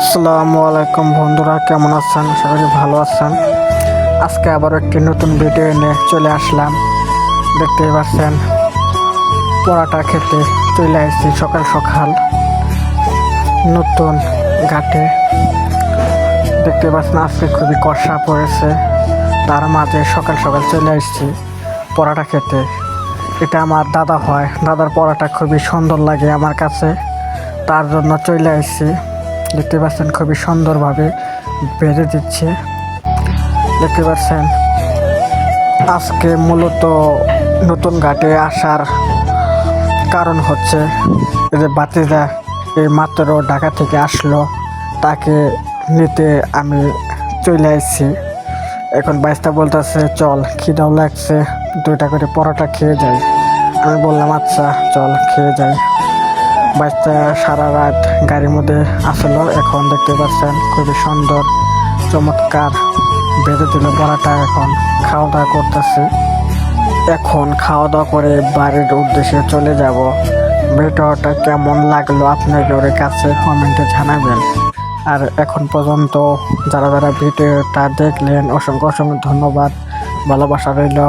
আসসালামু আলাইকুম বন্ধুরা, কেমন আছেন? আশা করি ভালো আছেন। আজকে আবার একটি নতুন ভিডিও নিয়ে চলে আসলাম। দেখতেই পাচ্ছেন পরোটা খেতে চলে আসছি সকাল সকাল নতুন ঘাটে। দেখতে পাচ্ছেন আজকে খুবই কষা পড়েছে, তার মাঝে সকাল সকাল চলে আসছি পরোটা খেতে। এটা আমার দাদা হয়, দাদার পরোটা খুবই সুন্দর লাগে আমার কাছে, তার জন্য চলে আসছি। দেখতে পাচ্ছেন খুবই সুন্দরভাবে বেড়ে দিচ্ছে। দেখতে পাচ্ছেন আজকে মূলত নতুন ঘাটে আসার কারণ হচ্ছে যে বাতিজা এই মাত্র ঢাকা থেকে আসলো, তাকে নিতে আমি চলে আসছি। এখন বাইস্তা বলতেছে চল, খিদাও লাগছে, 2টা করে পরোটা খেয়ে যাই। আমি বললাম আচ্ছা চল খেয়ে যাই। বাচ্চা সারা রাত গাড়ির মধ্যে আসলো, এখন দেখতে পাচ্ছেন খুবই সুন্দর চমৎকার বেঁধে দিল বড়াটা। এখন খাওয়া দাওয়া করতেছি। এখন খাওয়া দাওয়া করে বাড়ির উদ্দেশ্যে চলে যাব। ভিডিওটা কেমন লাগলো আপনাদের কাছে কমেন্টে জানাবেন। আর এখন পর্যন্ত যারা যারা ভিডিওটা দেখলেন অসংখ্য অসংখ্য ধন্যবাদ। ভালোবাসা রইল।